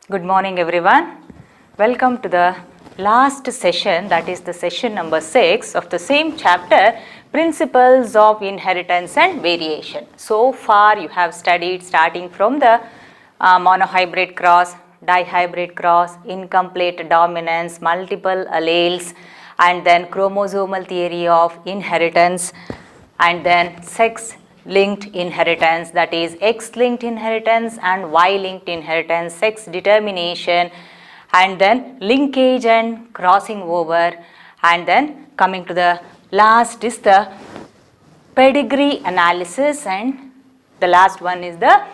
Good morning everyone. Welcome to the last session, that is the session number 6 of the same chapter, Principles of Inheritance and Variation. So far you have studied starting from the monohybrid cross, dihybrid cross, incomplete dominance, multiple alleles, and then chromosomal theory of inheritance, and then sex linked inheritance, that is X-linked inheritance and Y-linked inheritance, sex determination, and then linkage and crossing over, and then coming to the last is the pedigree analysis, and the last one is the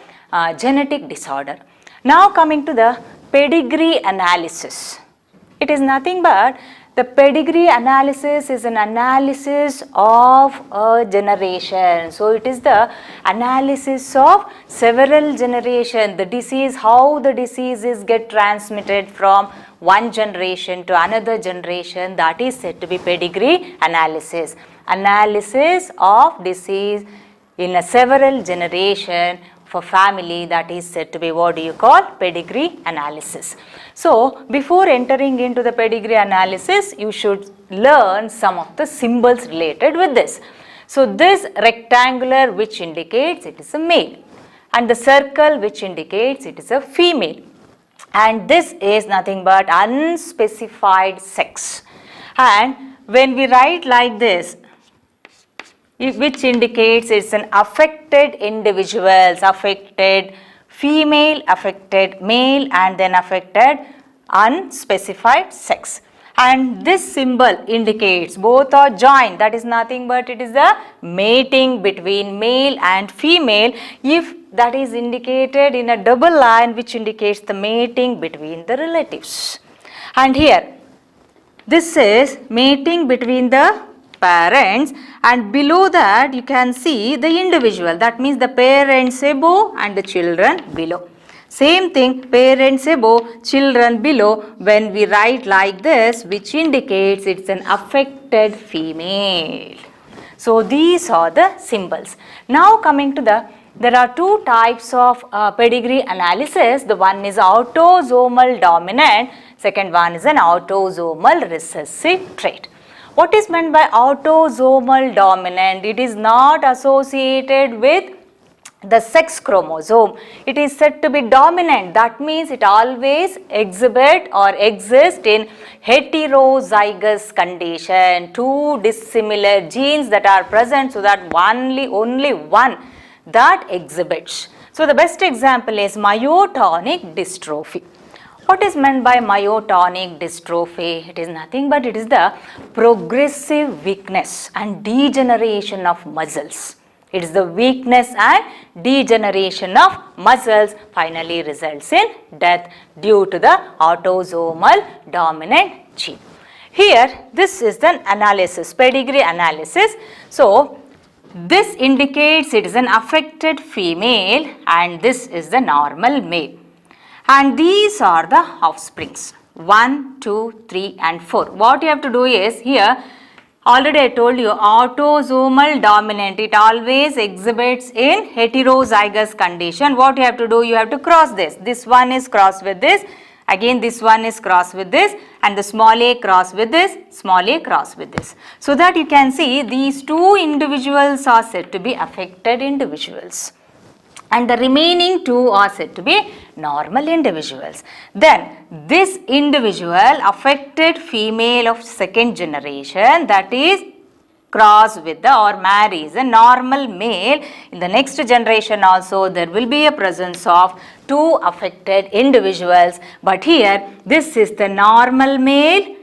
genetic disorder. Now coming to the pedigree analysis, it is nothing but the pedigree analysis is an analysis of a generation. So it is the analysis of several generations, the disease, how the diseases get transmitted from one generation to another generation, that is said to be pedigree analysis. Analysis of disease in a several generation for family, that is said to be, what do you call, pedigree analysis. So before entering into the pedigree analysis, you should learn some of the symbols related with this. So this rectangular which indicates it is a male, and the circle which indicates it is a female, and this is nothing but unspecified sex. And when we write like this, which indicates it's an affected individuals, affected female, affected male, and then affected unspecified sex. And this symbol indicates both are joined, that is nothing but it is the mating between male and female, if that is indicated in a double line which indicates the mating between the relatives. And here this is mating between the parents, and below that you can see the individual, that means the parents above and the children below. Same thing, parents above, children below, when we write like this, which indicates it's an affected female. So these are the symbols. Now coming to there are two types of pedigree analysis. The one is autosomal dominant, second one is an autosomal recessive trait. What is meant by autosomal dominant? It is not associated with the sex chromosome. It is said to be dominant. That means it always exhibit or exist in heterozygous condition. Two dissimilar genes that are present, so that only one that exhibits. So the best example is myotonic dystrophy. What is meant by myotonic dystrophy? It is nothing but it is the progressive weakness and degeneration of muscles. It is the weakness and degeneration of muscles finally results in death due to the autosomal dominant gene. Here this is the analysis, pedigree analysis. So this indicates it is an affected female and this is the normal male. And these are the offsprings 1, 2, 3 and 4. What you have to do is here, already I told you, autosomal dominant, it always exhibits in heterozygous condition. What you have to do, you have to cross this. This one is crossed with this, again this one is crossed with this, and the small a crossed with this, small a crossed with this. So that you can see these two individuals are said to be affected individuals, and the remaining two are said to be normal individuals. Then this individual, affected female of second generation, that is crossed with the or marries a normal male. In the next generation also there will be a presence of two affected individuals, but here this is the normal male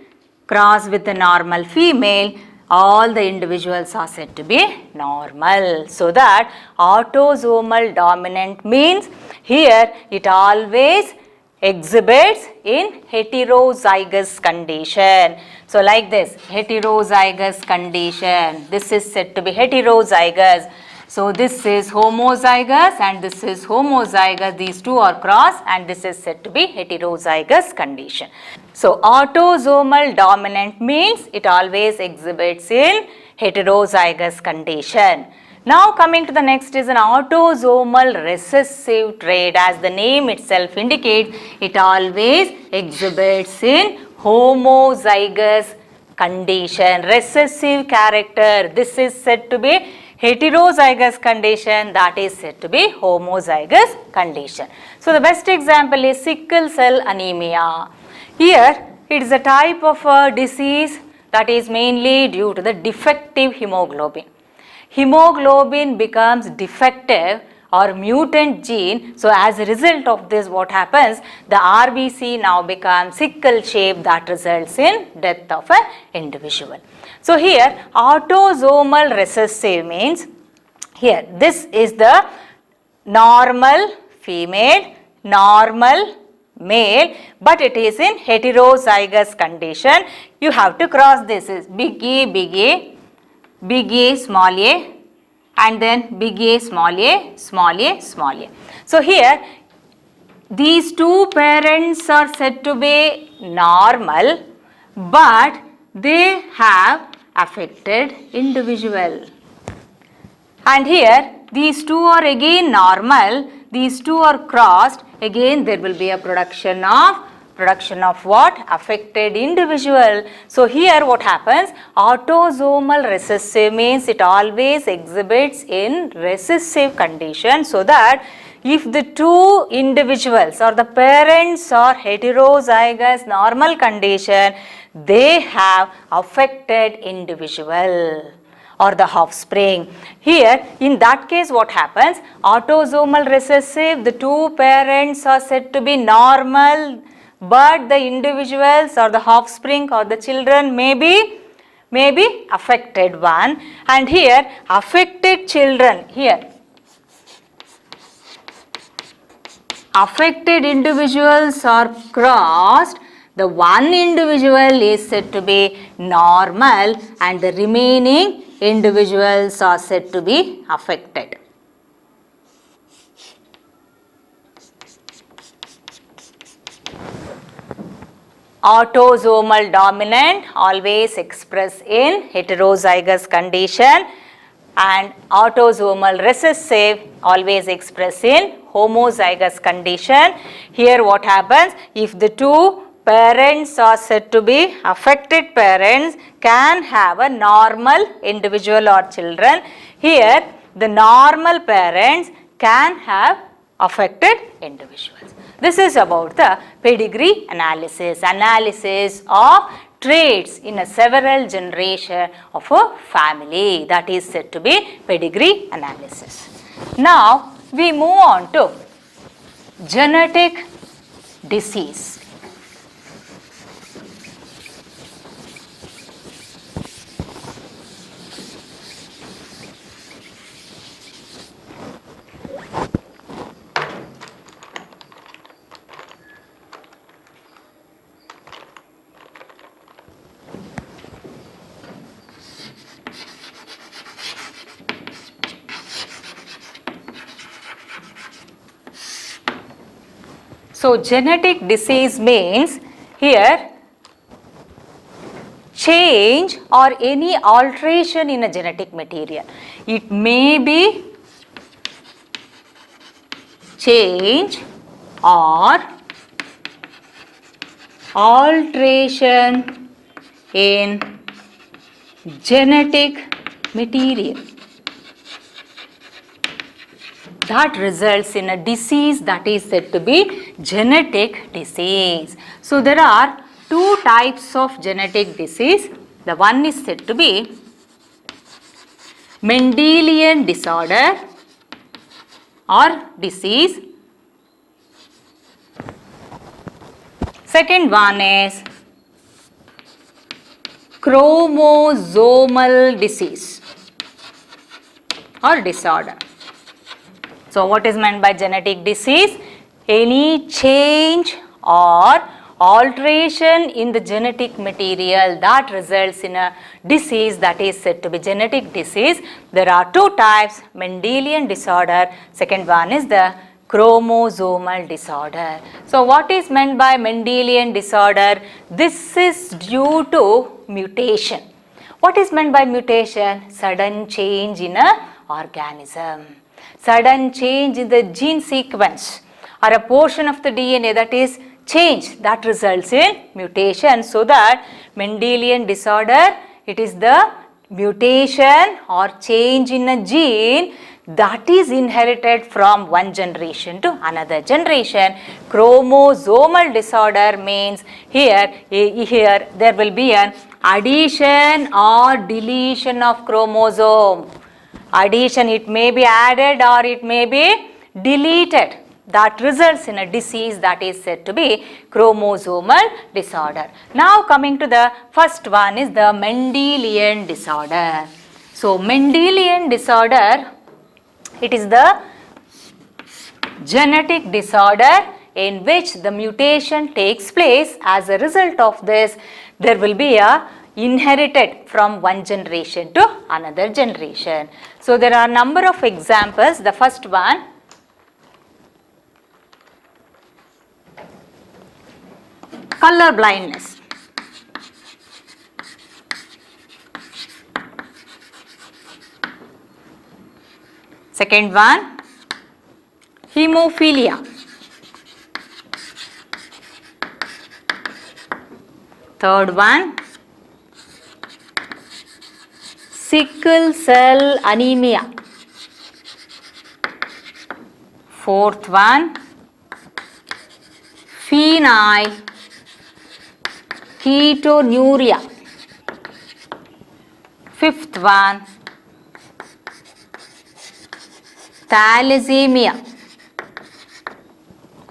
crossed with the normal female. All the individuals are said to be normal. So that autosomal dominant means here it always exhibits in heterozygous condition. So like this, heterozygous condition, this is said to be heterozygous. So this is homozygous and this is homozygous, these two are crossed and this is said to be heterozygous condition. So autosomal dominant means it always exhibits in heterozygous condition. Now coming to the next is an autosomal recessive trait. As the name itself indicates, it always exhibits in homozygous condition, recessive character. This is said to be heterozygous condition, that is said to be homozygous condition. So the best example is sickle cell anemia. Here it is a type of a disease that is mainly due to the defective hemoglobin. Hemoglobin becomes defective or mutant gene. So as a result of this, what happens? The RBC now becomes sickle shape, that results in death of an individual. So here autosomal recessive means, here this is the normal female, normal male, but it is in heterozygous condition. You have to cross this, is big A, big A, big A, small a, and then big A, small a, small a, small a. So here these two parents are said to be normal, but they have affected individual. And here these two are again normal, these two are crossed, again there will be a production of what? Affected individual. So here what happens? Autosomal recessive means it always exhibits in recessive condition, so that if the two individuals or the parents are heterozygous normal condition, they have affected individual or the offspring. Here in that case what happens? Autosomal recessive, the two parents are said to be normal, but the individuals or the offspring or the children may be affected one. And here affected children, here affected individuals are crossed. The one individual is said to be normal and the remaining individuals are said to be affected. Autosomal dominant always express in heterozygous condition, and autosomal recessive always express in homozygous condition. Here what happens? If the two parents are said to be affected parents, can have a normal individual or children. Here the normal parents can have affected individuals. This is about the pedigree analysis of traits in a several generation of a family, that is said to be pedigree analysis. Now we move on to genetic disease. So genetic disease means here change or any alteration in a genetic material. It may be change or alteration in genetic material that results in a disease that is said to be genetic disease. So there are two types of genetic disease. The one is said to be Mendelian disorder or disease. Second one is chromosomal disease or disorder. So what is meant by genetic disease? Any change or alteration in the genetic material that results in a disease that is said to be genetic disease. There are two types, Mendelian disorder, second one is the chromosomal disorder. So what is meant by Mendelian disorder? This is due to mutation. What is meant by mutation? Sudden change in a organism. Sudden change in the gene sequence or a portion of the DNA that is changed, that results in mutation. So that Mendelian disorder, it is the mutation or change in a gene that is inherited from one generation to another generation. Chromosomal disorder means here there will be an addition or deletion of chromosome. Addition, it may be added or it may be deleted. That results in a disease that is said to be chromosomal disorder. Now coming to the first one is the Mendelian disorder. So Mendelian disorder, it is the genetic disorder in which the mutation takes place. As a result of this, there will be a inherited from one generation to another generation. So there are a number of examples. The first one, color blindness. Second one, hemophilia. Third one, sickle cell anemia. Fourth one, phenyl ketonuria. Fifth one, thalassemia.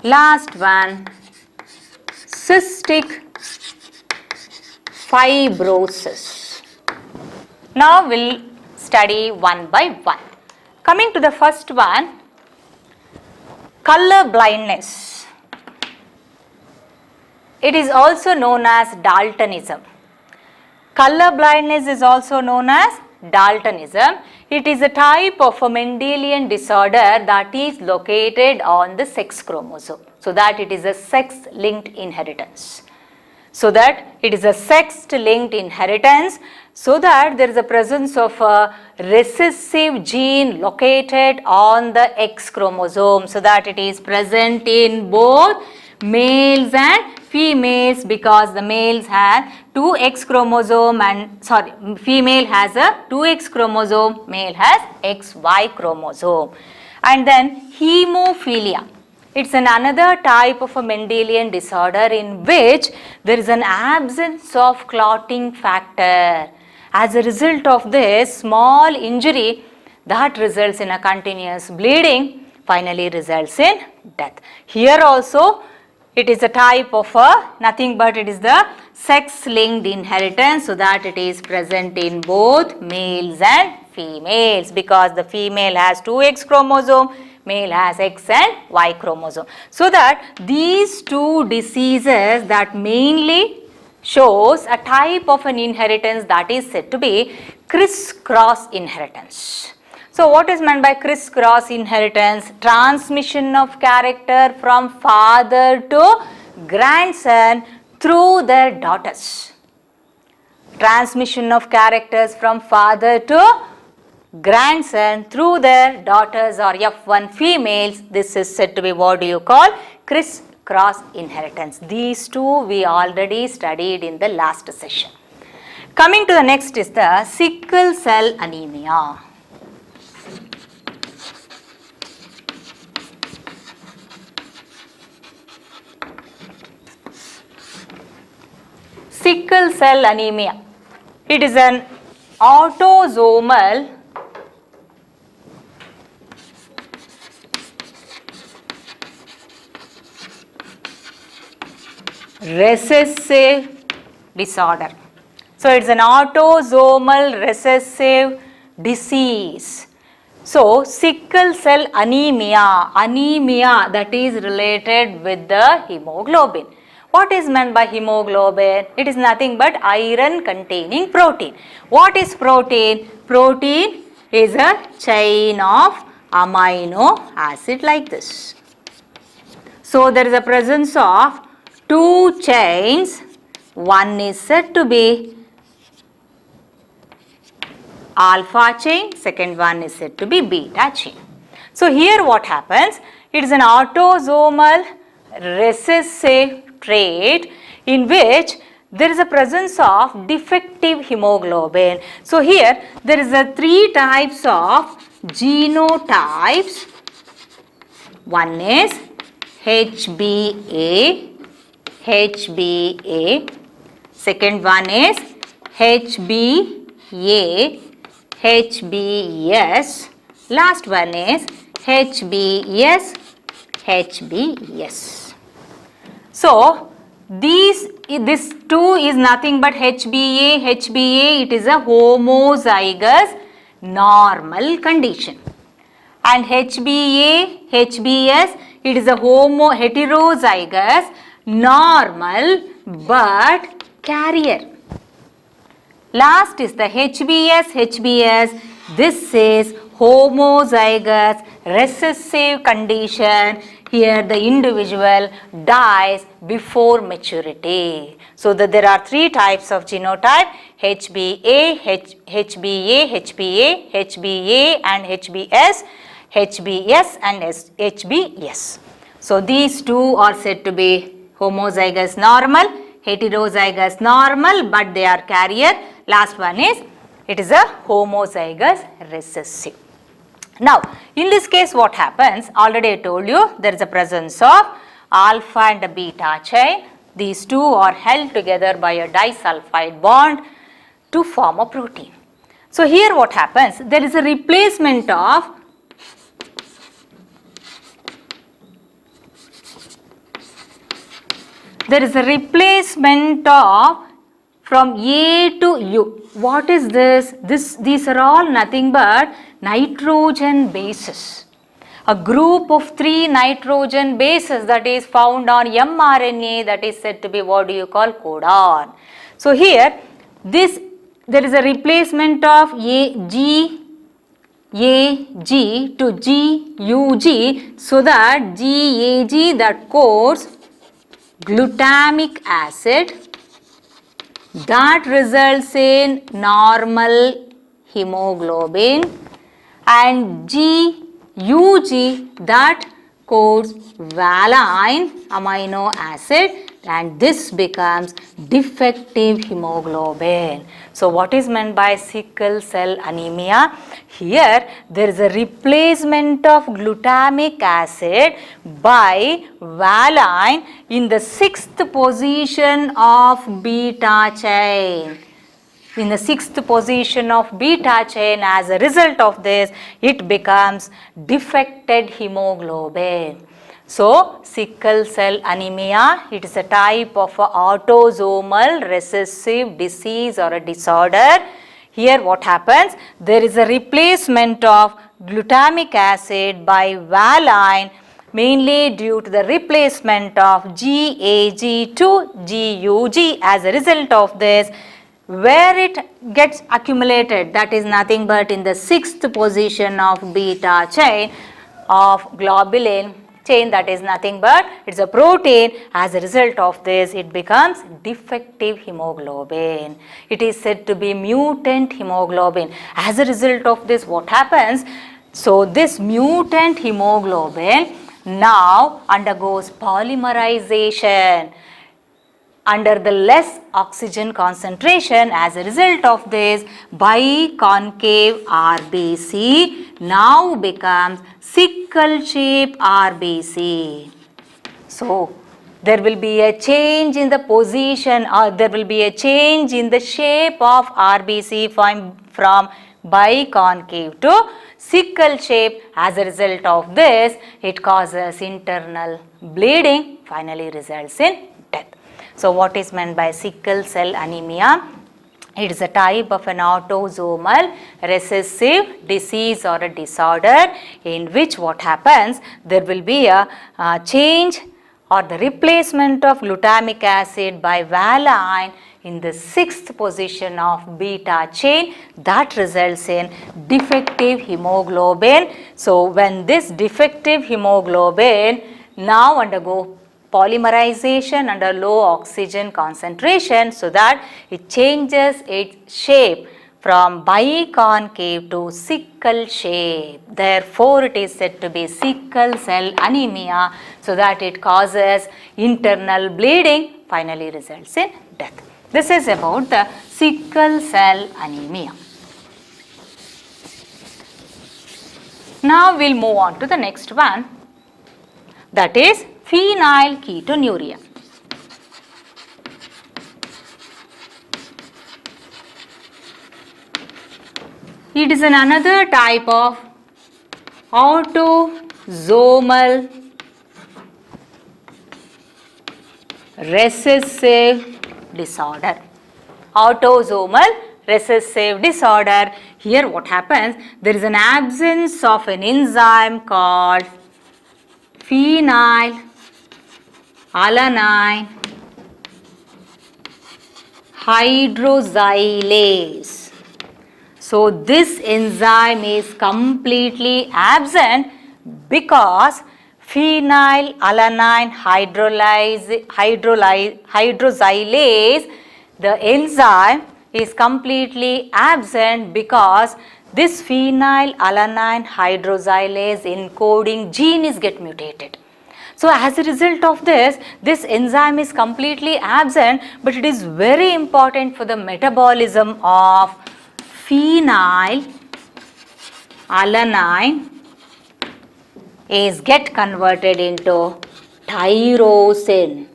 Last one, cystic fibrosis. Now we'll study one by one. Coming to the first one, color blindness. It is also known as Daltonism. Color blindness is also known as Daltonism. It is a type of a Mendelian disorder that is located on the sex chromosome. So that it is a sex-linked inheritance. So that it is a sex-linked inheritance. So that there is a presence of a recessive gene located on the X chromosome. So that it is present in both males and females, because the males have 2X chromosome and female has a 2X chromosome, male has XY chromosome. And then hemophilia. It's another type of a Mendelian disorder in which there is an absence of clotting factor. As a result of this small injury that results in a continuous bleeding, finally results in death. Here also it is a type of nothing but it is the sex-linked inheritance, so that it is present in both males and females, because the female has 2X chromosome, male has X and Y chromosome. So that these two diseases that mainly shows a type of an inheritance that is said to be criss-cross inheritance. So what is meant by criss-cross inheritance? Transmission of character from father to grandson through their daughters. Transmission of characters from father to grandson through their daughters or F1 females. This is said to be, what do you call? Criss-cross inheritance. These two we already studied in the last session. Coming to the next is the sickle cell anemia. Sickle cell anemia. It is an autosomal recessive disorder. So it's an autosomal recessive disease. So sickle cell anemia, that is related with the hemoglobin. What is meant by hemoglobin? It is nothing but iron containing protein. What is protein? Protein is a chain of amino acid like this. So there is a presence of two chains. One is said to be alpha chain, second one is said to be beta chain. So here what happens, it is an autosomal recessive trait in which there is a presence of defective hemoglobin. So here there is a 3 types of genotypes. One is HBA, HBA. Second one is HBA, HBS. Last one is HBS, HBS. So this 2 is nothing but HBA, HBA. It is a homozygous normal condition. And HBA, HBS, it is a heterozygous normal but carrier. Last is the HBS, HBS. This is homozygous recessive condition. Here the individual dies before maturity. So there are 3 types of genotype: HBA, HBA, HBA, HBA and HBS, HBS and HBS. So these 2 are said to be homozygous normal, heterozygous normal, but they are carrier. Last one is, it is a homozygous recessive. Now, in this case what happens, already I told you there is a presence of alpha and a beta chain. These 2 are held together by a disulfide bond to form a protein. So here what happens, there is a replacement of from A to U. What is this? These are all nothing but nitrogen bases. A group of 3 nitrogen bases that is found on mRNA, that is said to be, what do you call, codon. So here there is a replacement of AG to GUG, so that GAG, that codes glutamic acid, that results in normal hemoglobin, and GUG, that codes valine amino acid, and this becomes defective hemoglobin. So what is meant by sickle cell anemia? Here there is a replacement of glutamic acid by valine in the 6th position of beta chain. In the 6th position of beta chain, as a result of this, it becomes defected hemoglobin. So, sickle cell anemia, it is a type of autosomal recessive disease or a disorder. Here what happens, there is a replacement of glutamic acid by valine, mainly due to the replacement of GAG to GUG. As a result of this, where it gets accumulated, that is nothing but in the 6th position of beta chain of globulin chain, that is nothing but it's a protein. As a result of this, it becomes defective hemoglobin. It is said to be mutant hemoglobin. As a result of this, what happens? So this mutant hemoglobin now undergoes polymerization under the less oxygen concentration. As a result of this, biconcave RBC now becomes sickle shape RBC. So there will be a change in the position, or there will be a change in the shape of RBC from biconcave to sickle shape. As a result of this, it causes internal bleeding, finally results in death. So what is meant by sickle cell anemia? It is a type of an autosomal recessive disease or a disorder in which what happens, there will be a change or the replacement of glutamic acid by valine in the 6th position of beta chain, that results in defective hemoglobin. So when this defective hemoglobin now undergo polymerization under low oxygen concentration, so that it changes its shape from biconcave to sickle shape. Therefore, it is said to be sickle cell anemia, so that it causes internal bleeding, finally results in death. This is about the sickle cell anemia. Now we'll move on to the next one, that is phenylketonuria. It is another type of autosomal recessive disorder. Autosomal recessive disorder. Here what happens? There is an absence of an enzyme called phenylalanine hydroxylase. So this enzyme is completely absent because phenylalanine hydroxylase, the enzyme is completely absent because this phenylalanine hydroxylase encoding gene is get mutated. So as a result of this enzyme is completely absent, but it is very important for the metabolism of phenylalanine is get converted into tyrosine.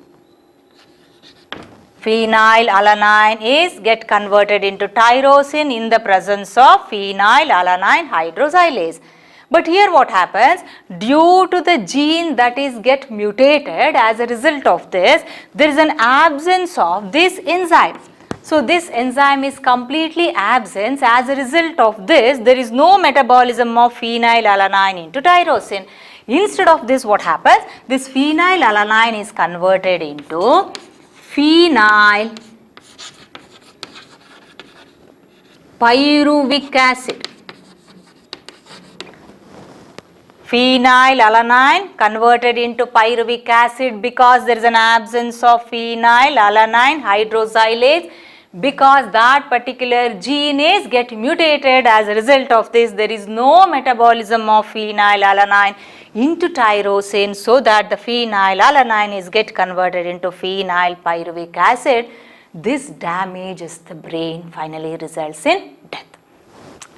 Phenylalanine is get converted into tyrosine in the presence of phenylalanine hydroxylase. But here what happens? Due to the gene that is get mutated, as a result of this, there is an absence of this enzyme. So this enzyme is completely absent. As a result of this, there is no metabolism of phenylalanine into tyrosine. Instead of this, what happens? This phenylalanine is converted into phenylpyruvic acid. Phenylalanine converted into pyruvic acid because there is an absence of phenylalanine hydroxylase, because that particular gene is get mutated. As a result of this, there is no metabolism of phenylalanine into tyrosine, so that the phenylalanine is get converted into phenylpyruvic acid. This damages the brain, finally results in death.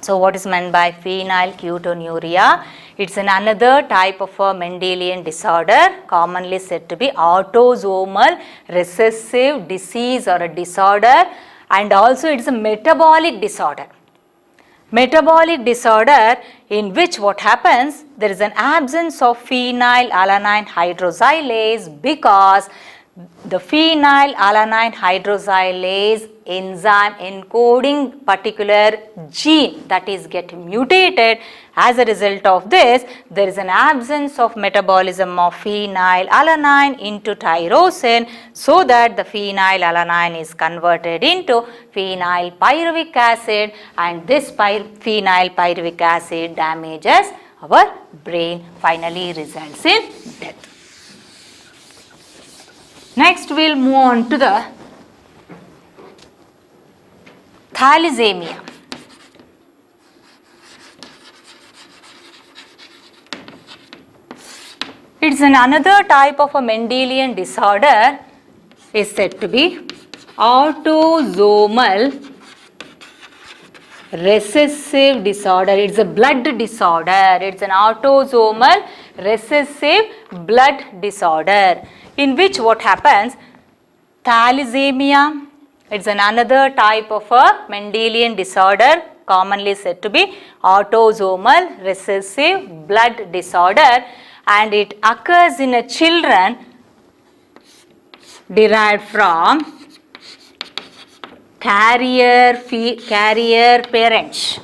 So what is meant by phenylketonuria? It's another type of a Mendelian disorder, commonly said to be autosomal recessive disease or a disorder, and also it's a metabolic disorder. Metabolic disorder in which what happens? There is an absence of phenylalanine hydroxylase because the phenylalanine hydroxylase enzyme encoding particular gene that is getting mutated. As a result of this, there is an absence of metabolism of phenylalanine into tyrosine, so that the phenylalanine is converted into phenylpyruvic acid, and this phenylpyruvic acid damages our brain, finally results in death. Next, we will move on to the thalassemia. It is another type of a Mendelian disorder, is said to be autosomal recessive disorder. It is a blood disorder. It is an autosomal recessive blood disorder, in which what happens? Thalassemia, it's another type of a Mendelian disorder, commonly said to be autosomal recessive blood disorder, and it occurs in a children derived from carrier parents.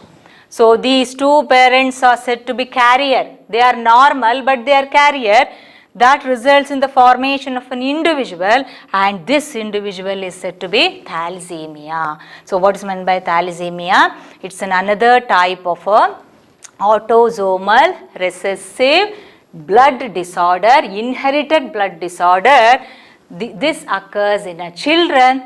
So these two parents are said to be carrier. They are normal, but they are carrier. That results in the formation of an individual, and this individual is said to be thalassemia. So what is meant by thalassemia? It's another type of a autosomal recessive blood disorder, inherited blood disorder. This occurs in a children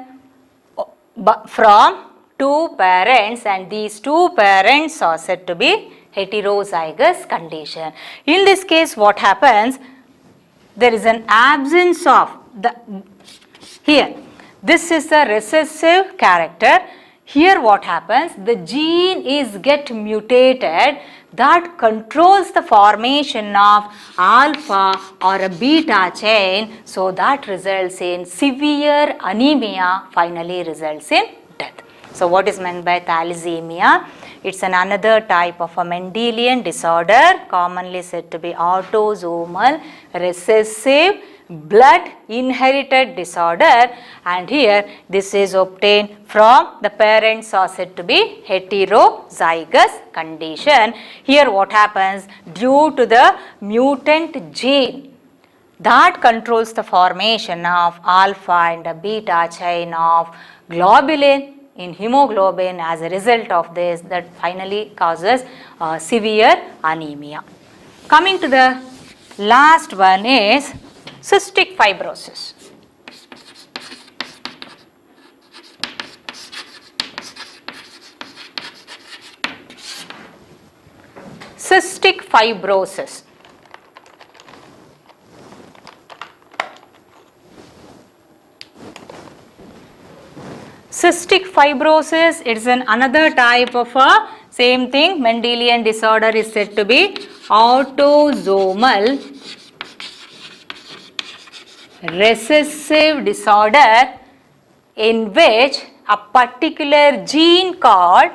from two parents, and these two parents are said to be heterozygous condition. In this case, what happens? There is an absence of the here. This is a recessive character. Here what happens? The gene is get mutated that controls the formation of alpha or a beta chain, so that results in severe anemia, finally results in death. So what is meant by thalassemia? It's another type of a Mendelian disorder, commonly said to be autosomal recessive blood inherited disorder, and here this is obtained from the parents are said to be heterozygous condition. Here what happens? Due to the mutant gene that controls the formation of alpha and beta chain of globulin in hemoglobin, as a result of this, that finally causes severe anemia. Coming to the last one is cystic fibrosis. Cystic fibrosis. Cystic fibrosis, it is another type of a same thing, Mendelian disorder, is said to be autosomal recessive disorder in which a particular gene called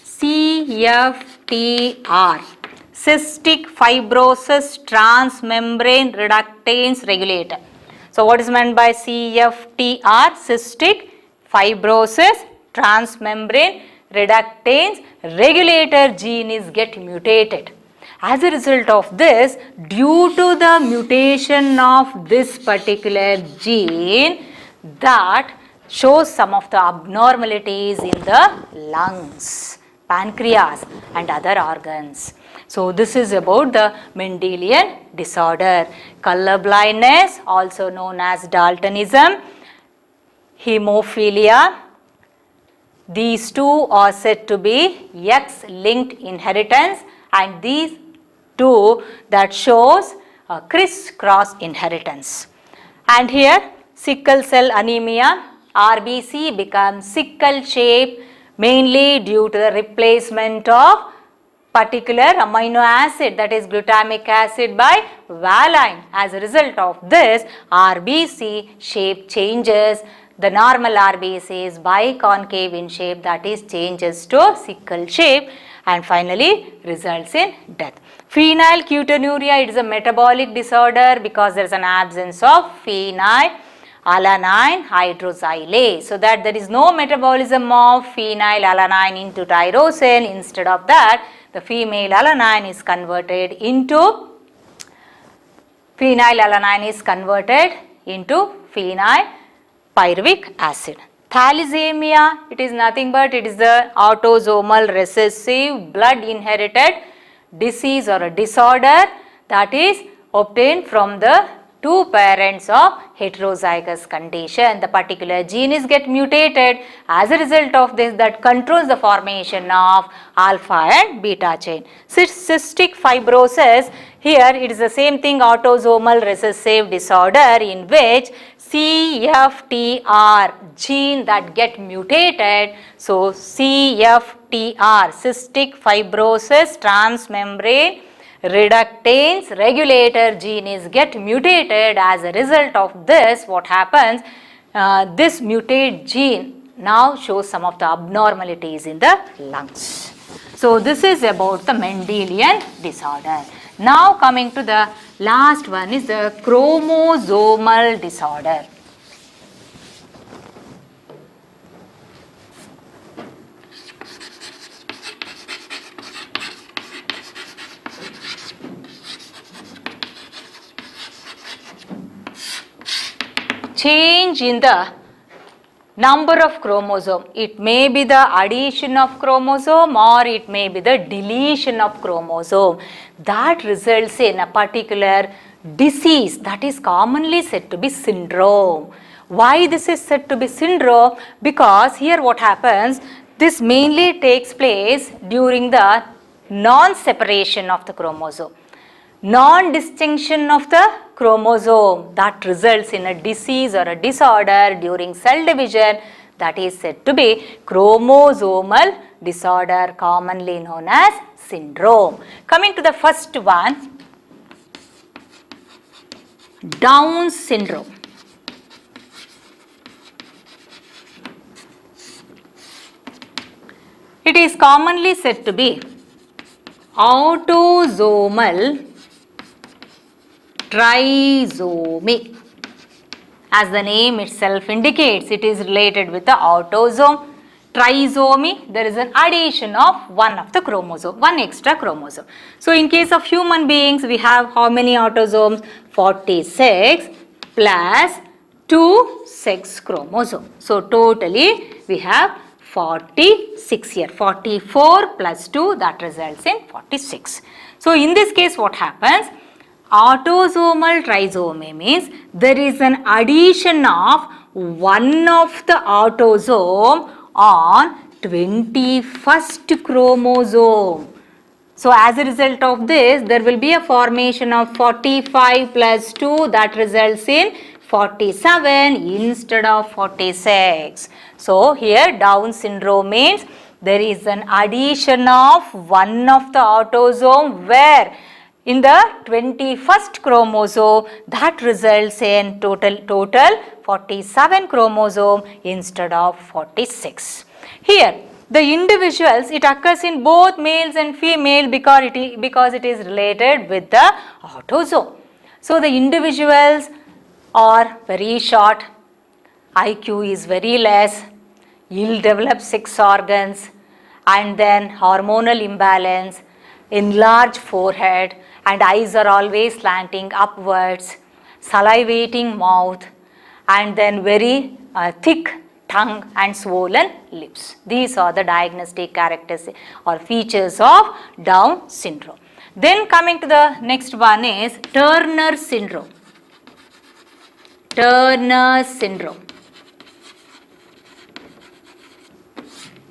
CFTR, cystic fibrosis transmembrane reductase regulator. So what is meant by CFTR? Cystic fibrosis transmembrane reductase regulator gene is get mutated. As a result of this, due to the mutation of this particular gene, that shows some of the abnormalities in the lungs, pancreas and other organs. So this is about the Mendelian disorder. Color blindness, also known as Daltonism, hemophilia, these two are said to be X-linked inheritance, and these two that shows criss-cross inheritance. And here sickle cell anemia, RBC becomes sickle shape mainly due to the replacement of particular amino acid, that is glutamic acid, by valine. As a result of this, RBC shape changes. The normal RBC is biconcave in shape, that is changes to sickle shape, and finally results in death. Phenylketonuria, it is a metabolic disorder because there is an absence of phenylalanine hydroxylase. So that there is no metabolism of phenylalanine into tyrosine. Instead of that, the female alanine is converted into phenylpyruvic acid. Thalassemia, it is nothing but it is the autosomal recessive blood inherited disease or a disorder that is obtained from the two parents of heterozygous condition. The particular gene is get mutated. As a result of this, that controls the formation of alpha and beta chain. Cystic fibrosis, here it is the same thing, autosomal recessive disorder in which CFTR gene that get mutated. So CFTR, cystic fibrosis transmembrane reductase regulator gene is get mutated. As a result of this, what happens? This mutated gene now shows some of the abnormalities in the lungs. So this is about the Mendelian disorder. Now coming to the last one is the chromosomal disorder. Change in the number of chromosome. It may be the addition of chromosome or it may be the deletion of chromosome. That results in a particular disease that is commonly said to be syndrome. Why this is said to be syndrome? Because here what happens? This mainly takes place during the non-separation of the chromosome. Non-distinction of the chromosome that results in a disease or a disorder during cell division, that is said to be chromosomal disorder, commonly known as syndrome. Coming to the first one, Down syndrome. It is commonly said to be autosomal trisomy. As the name itself indicates, it is related with the autosome. Trisomy, there is an addition of one of the chromosome, one extra chromosome. So in case of human beings, we have how many autosomes? 46 plus 2 sex chromosomes. So totally we have 46 here. 44 plus 2, that results in 46. So in this case, what happens? Autosomal trisomy means there is an addition of one of the autosome on 21st chromosome. So as a result of this, there will be a formation of 45 plus 2, that results in 47 instead of 46. So here Down syndrome means there is an addition of one of the autosome where in the 21st chromosome, that results in total 47 chromosome instead of 46. Here the individuals, it occurs in both males and female because it is related with the autosome. So the individuals are very short, IQ is very less, ill-developed sex organs, and then hormonal imbalance, enlarged forehead, and eyes are always slanting upwards, salivating mouth, and then very thick tongue and swollen lips. These are the diagnostic characteristics or features of Down syndrome. Then coming to the next one is Turner syndrome. Turner syndrome.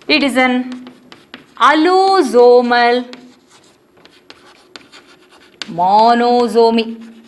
It is an allosomal monosomy.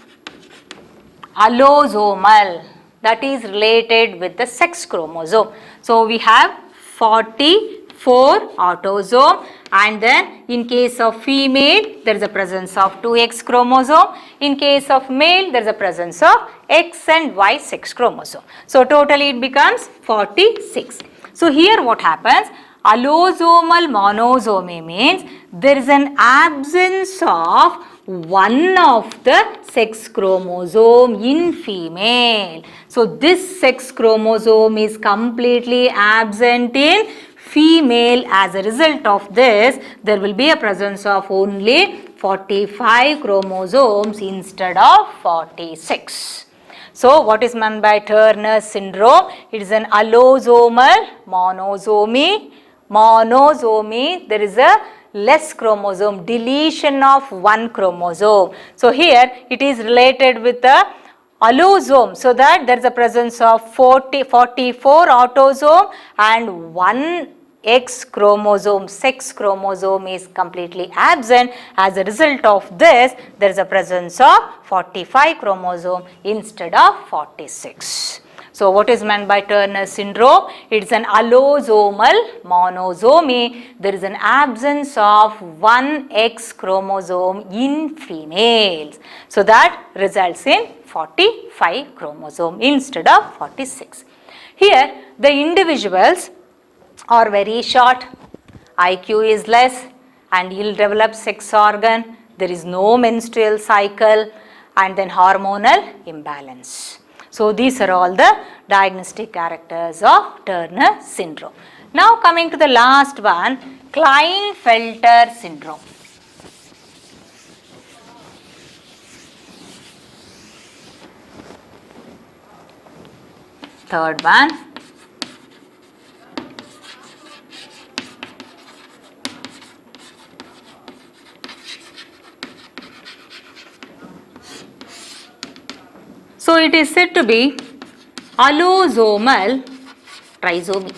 Allosomal, that is related with the sex chromosome. So we have 44 autosome, and then in case of female there is a presence of 2X chromosome. In case of male there is a presence of X and Y sex chromosome. So totally it becomes 46. So here what happens? Allosomal monosomy means there is an absence of one of the sex chromosome in female. So this sex chromosome is completely absent in female. As a result of this, there will be a presence of only 45 chromosomes instead of 46. So what is meant by Turner syndrome? It is an allosomal monosomy. Monosomy, there is a less chromosome, deletion of one chromosome. So here it is related with the allosome, so that there is a presence of 44 autosome and one X chromosome, sex chromosome is completely absent. As a result of this, there is a presence of 45 chromosome instead of 46. So what is meant by Turner syndrome? It is an allosomal monosomy. There is an absence of one X chromosome in females. So that results in 45 chromosome instead of 46. Here the individuals are very short, IQ is less, and ill-developed sex organ. There is no menstrual cycle, and then hormonal imbalance. So these are all the diagnostic characters of Turner syndrome. Now coming to the last one, Klinefelter syndrome. Third one, so it is said to be allosomal trisomy.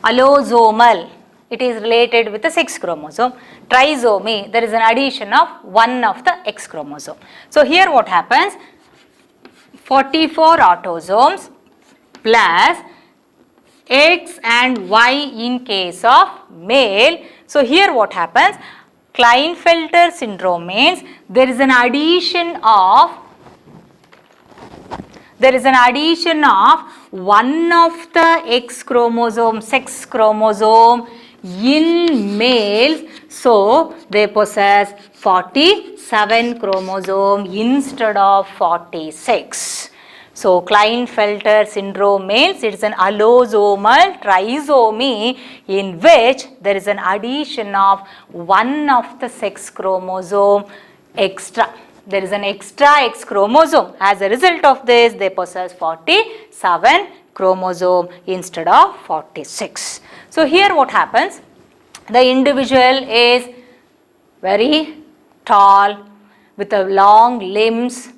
Allosomal, it is related with the sex chromosome. Trisomy, there is an addition of one of the X chromosome. So here what happens? 44 autosomes plus X and Y in case of male. So here what happens? Klinefelter syndrome means there is an addition of one of the X chromosome, sex chromosome in males. So they possess 47 chromosome instead of 46. So Klinefelter syndrome means it is an allosomal trisomy in which there is an addition of one of the sex chromosome extra. There is an extra X chromosome. As a result of this, they possess 47 chromosome instead of 46. So here what happens? The individual is very tall with a long limbs,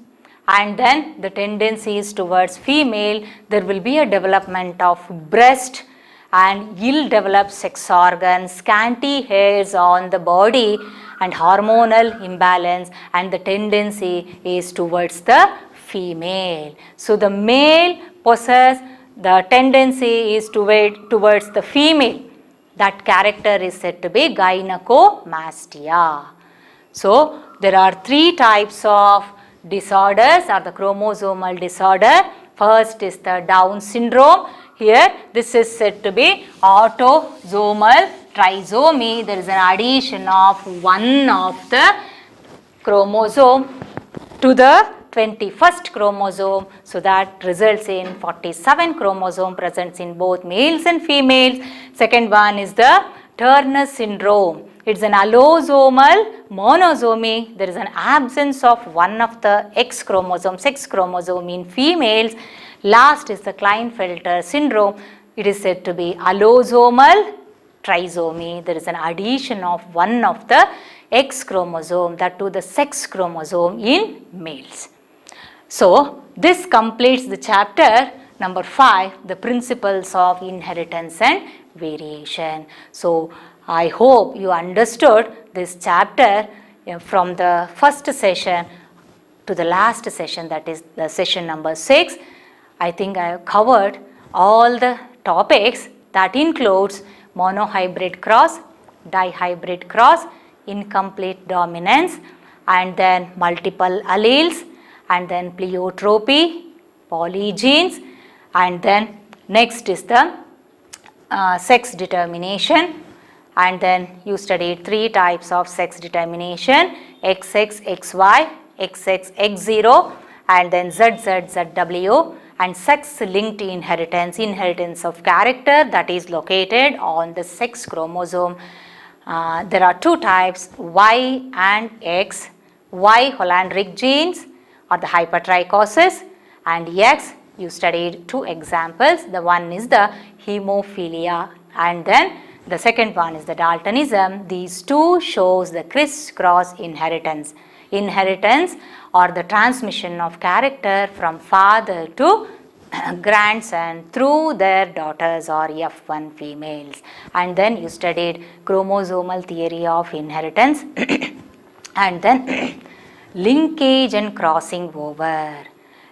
and then the tendency is towards female. There will be a development of breast and ill-developed sex organs, scanty hairs on the body, and hormonal imbalance, and the tendency is towards the female. So the male possess the tendency is towards the female. That character is said to be gynecomastia. So there are three types of disorders or the chromosomal disorder. First is the Down syndrome. Here this is said to be autosomal trisomy. There is an addition of one of the chromosome to the 21st chromosome. So that results in 47 chromosome presents in both males and females. Second one is the Turner syndrome. It's an allosomal monosomy. There is an absence of one of the X chromosome, sex chromosome in females. Last is the Klinefelter syndrome. It is said to be allosomal trisomy. There is an addition of one of the X chromosome, that to the sex chromosome in males. So this completes the chapter number 5, the principles of inheritance and variation. So I hope you understood this chapter from the first session to the last session, that is the session number 6. I think I have covered all the topics. That includes monohybrid cross, dihybrid cross, incomplete dominance, and then multiple alleles, and then pleiotropy, polygenes, and then next is the sex determination. And then you studied 3 types of sex determination: XX, XY, XX, X0, and then ZZ, ZW, and sex linked inheritance, inheritance of character that is located on the sex chromosome. There are 2 types, Y and X. Y Hollandric genes or the hypertrichosis, and X you studied 2 examples. The one is the hemophilia, and then the second one is the Daltonism. These 2 shows the crisscross inheritance. Inheritance or the transmission of character from father to grandson through their daughters or F1 females. And then you studied chromosomal theory of inheritance and then linkage and crossing over.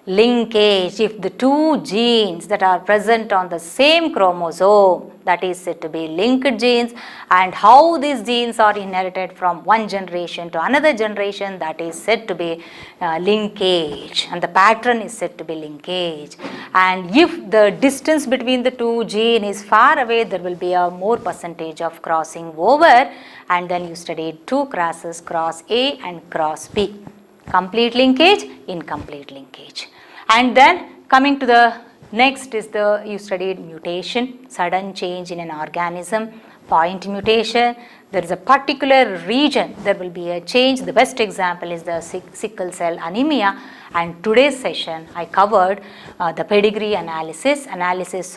Linkage, if the 2 genes that are present on the same chromosome, that is said to be linked genes, and how these genes are inherited from one generation to another generation, that is said to be linkage, and the pattern is said to be linkage. And if the distance between the 2 genes is far away, there will be a more percentage of crossing over. And then you studied 2 crosses, cross A and cross B. Complete linkage, incomplete linkage. And then coming to the next is you studied mutation, sudden change in an organism, point mutation. There is a particular region, there will be a change. The best example is the sickle cell anemia. And today's session I covered the pedigree analysis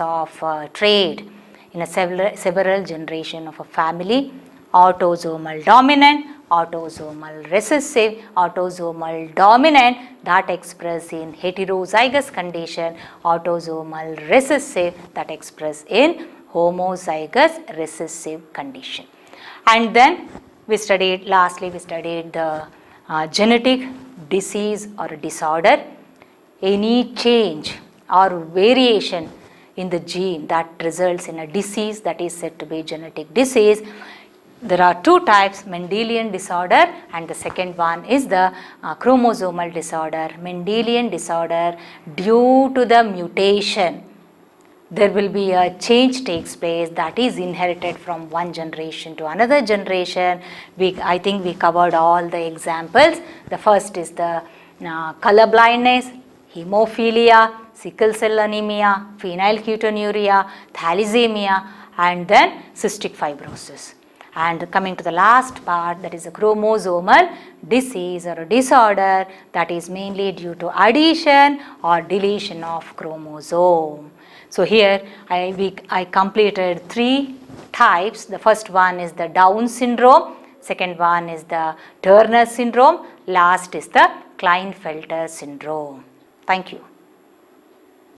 of trait in a several generation of a family, autosomal dominant, autosomal recessive, autosomal dominant that express in heterozygous condition, autosomal recessive that express in homozygous recessive condition. And then lastly we studied the genetic disease or disorder. Any change or variation in the gene that results in a disease that is said to be genetic disease. There are two types, Mendelian disorder and the second one is the chromosomal disorder. Mendelian disorder, due to the mutation, there will be a change takes place that is inherited from one generation to another generation. I think we covered all the examples. The first is the color blindness, hemophilia, sickle cell anemia, phenylketonuria, thalassemia, and then cystic fibrosis. And coming to the last part, that is a chromosomal disease or a disorder that is mainly due to addition or deletion of chromosome. So here I completed 3 types. The first one is the Down syndrome, second one is the Turner syndrome, last is the Klinefelter syndrome. Thank you.